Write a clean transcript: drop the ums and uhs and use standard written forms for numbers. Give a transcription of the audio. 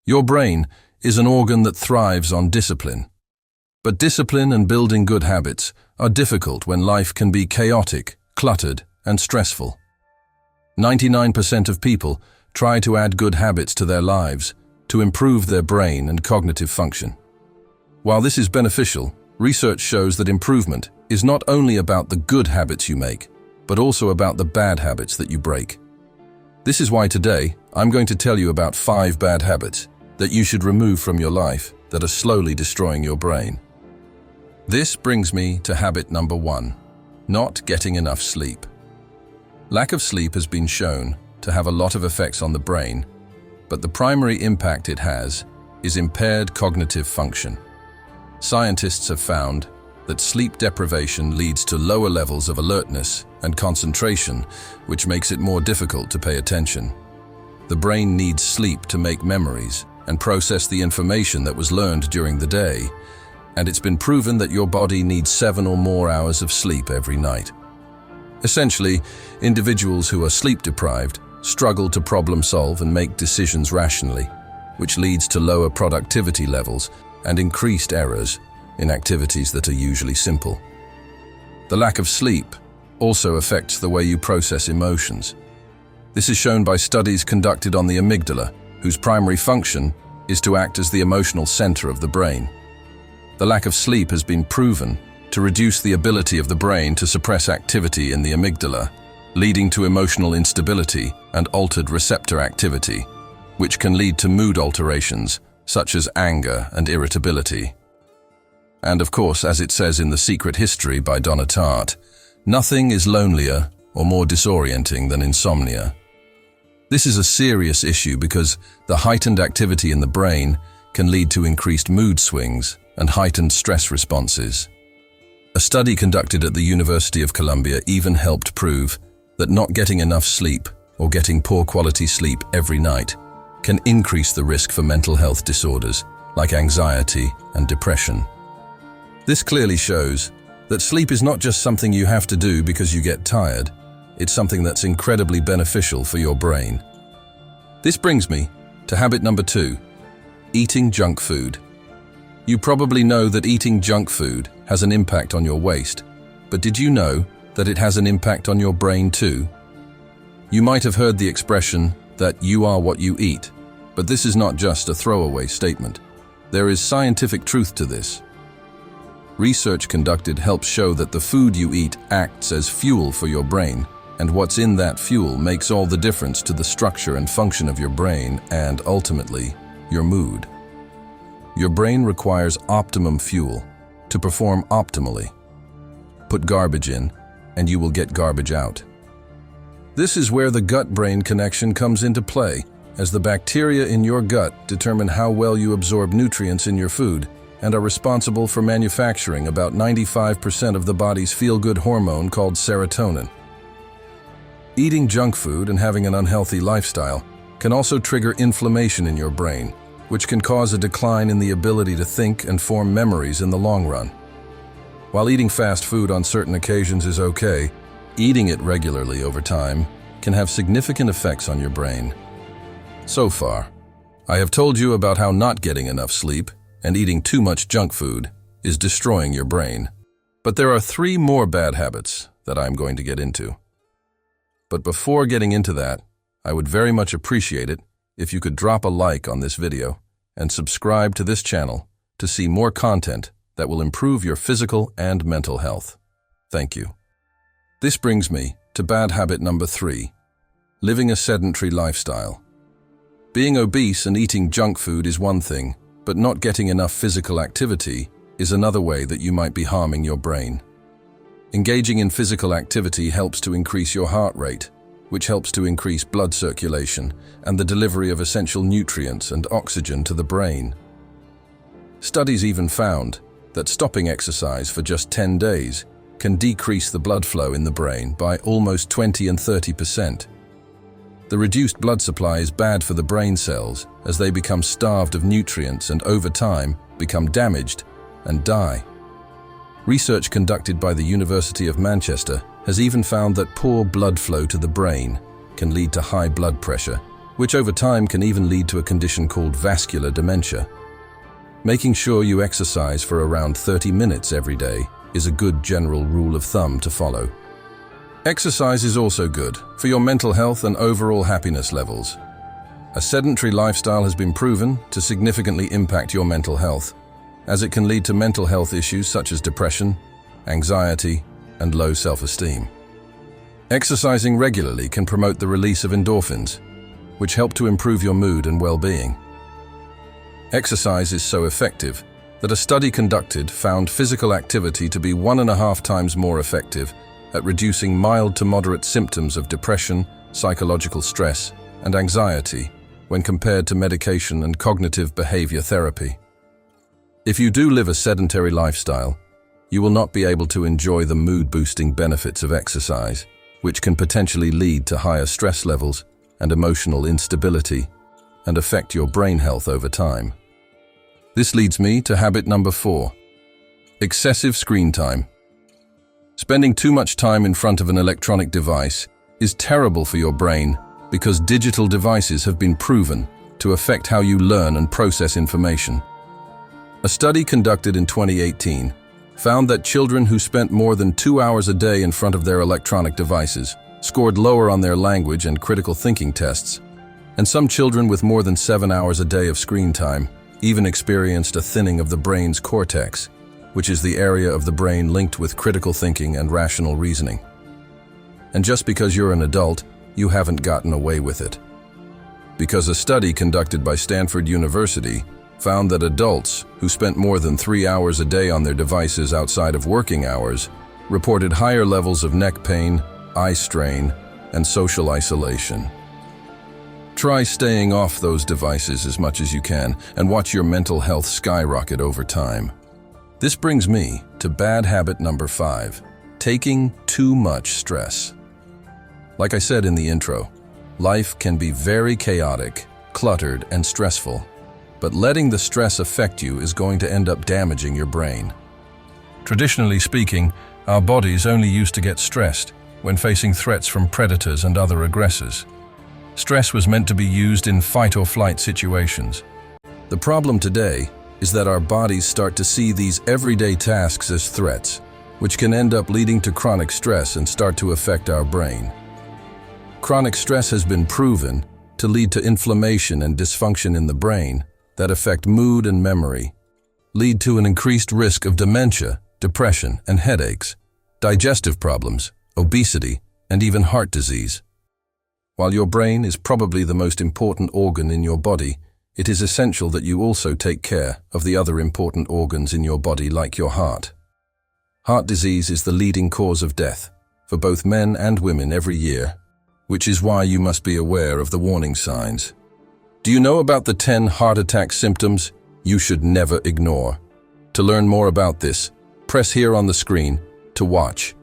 Your brain is an organ that thrives on discipline. But discipline and building good habits are difficult when life can be chaotic, cluttered, and stressful. 99% of people try to add good habits to their lives to improve their brain and cognitive function. While this is beneficial, research shows that improvement is not only about the good habits you make, but also about the bad habits that you break. This is why today I'm going to tell you about 5 bad habits that you should remove from your life that are slowly destroying your brain. This brings me to habit number 1, not getting enough sleep. Lack of sleep has been shown to have a lot of effects on the brain, but the primary impact it has is impaired cognitive function. Scientists have found that sleep deprivation leads to lower levels of alertness and concentration, which makes it more difficult to pay attention. The brain needs sleep to make memories and process the information that was learned during the day, and it's been proven that your body needs 7 or more hours of sleep every night. Essentially, individuals who are sleep deprived struggle to problem solve and make decisions rationally, which leads to lower productivity levels and increased errors in activities that are usually simple. The lack of sleep also affects the way you process emotions. This is shown by studies conducted on the amygdala, whose primary function is to act as the emotional center of the brain. The lack of sleep has been proven to reduce the ability of the brain to suppress activity in the amygdala, leading to emotional instability and altered receptor activity, which can lead to mood alterations such as anger and irritability. And of course, as it says in The Secret History by Donna Tartt, nothing is lonelier or more disorienting than insomnia. This is a serious issue because the heightened activity in the brain can lead to increased mood swings and heightened stress responses. A study conducted at the University of Columbia even helped prove that not getting enough sleep or getting poor quality sleep every night can increase the risk for mental health disorders like anxiety and depression. This clearly shows that sleep is not just something you have to do because you get tired, it's something that's incredibly beneficial for your brain. This brings me to habit number 2, eating junk food. You probably know that eating junk food has an impact on your waist, but did you know that it has an impact on your brain too? You might have heard the expression that you are what you eat, but this is not just a throwaway statement. There is scientific truth to this. Research conducted helps show that the food you eat acts as fuel for your brain, and what's in that fuel makes all the difference to the structure and function of your brain and, ultimately, your mood. Your brain requires optimum fuel to perform optimally. Put garbage in, and you will get garbage out. This is where the gut-brain connection comes into play, as the bacteria in your gut determine how well you absorb nutrients in your food and are responsible for manufacturing about 95% of the body's feel-good hormone called serotonin. Eating junk food and having an unhealthy lifestyle can also trigger inflammation in your brain, which can cause a decline in the ability to think and form memories in the long run. While eating fast food on certain occasions is okay, eating it regularly over time can have significant effects on your brain. So far, I have told you about how not getting enough sleep and eating too much junk food is destroying your brain. But there are 3 more bad habits that I'm going to get into. But before getting into that, I would very much appreciate it if you could drop a like on this video and subscribe to this channel to see more content that will improve your physical and mental health. Thank you. This brings me to bad habit number 3, living a sedentary lifestyle. Being obese and eating junk food is one thing, but not getting enough physical activity is another way that you might be harming your brain. Engaging in physical activity helps to increase your heart rate, which helps to increase blood circulation and the delivery of essential nutrients and oxygen to the brain. Studies even found that stopping exercise for just 10 days can decrease the blood flow in the brain by almost 20 and 30%. The reduced blood supply is bad for the brain cells as they become starved of nutrients and over time become damaged and die. Research conducted by the University of Manchester has even found that poor blood flow to the brain can lead to high blood pressure which over time can even lead to a condition called vascular dementia. Making sure you exercise for around 30 minutes every day is a good general rule of thumb to follow. Exercise is also good for your mental health and overall happiness levels. A sedentary lifestyle has been proven to significantly impact your mental health, as it can lead to mental health issues such as depression, anxiety, and low self-esteem. Exercising regularly can promote the release of endorphins, which help to improve your mood and well-being. Exercise is so effective that a study conducted found physical activity to be 1.5 times more effective at reducing mild to moderate symptoms of depression, psychological stress, and anxiety when compared to medication and cognitive behavior therapy. If you do live a sedentary lifestyle, you will not be able to enjoy the mood-boosting benefits of exercise, which can potentially lead to higher stress levels and emotional instability and affect your brain health over time. This leads me to habit number 4, excessive screen time. Spending too much time in front of an electronic device is terrible for your brain because digital devices have been proven to affect how you learn and process information. A study conducted in 2018 found that children who spent more than 2 hours a day in front of their electronic devices scored lower on their language and critical thinking tests, and some children with more than 7 hours a day of screen time even experienced a thinning of the brain's cortex, which is the area of the brain linked with critical thinking and rational reasoning. And just because you're an adult, you haven't gotten away with it. Because a study conducted by Stanford University found that adults who spent more than 3 hours a day on their devices outside of working hours reported higher levels of neck pain, eye strain, and social isolation. Try staying off those devices as much as you can and watch your mental health skyrocket over time. This brings me to bad habit number 5, taking too much stress. Like I said in the intro, life can be very chaotic, cluttered, and stressful, but letting the stress affect you is going to end up damaging your brain. Traditionally speaking, our bodies only used to get stressed when facing threats from predators and other aggressors. Stress was meant to be used in fight or flight situations. The problem today is that our bodies start to see these everyday tasks as threats, which can end up leading to chronic stress and start to affect our brain. Chronic stress has been proven to lead to inflammation and dysfunction in the brain that affect mood and memory, lead to an increased risk of dementia, depression, and headaches, digestive problems, obesity, and even heart disease. While your brain is probably the most important organ in your body, it is essential that you also take care of the other important organs in your body like your heart. Heart disease is the leading cause of death for both men and women every year, which is why you must be aware of the warning signs. Do you know about the 10 heart attack symptoms you should never ignore? To learn more about this, press here on the screen to watch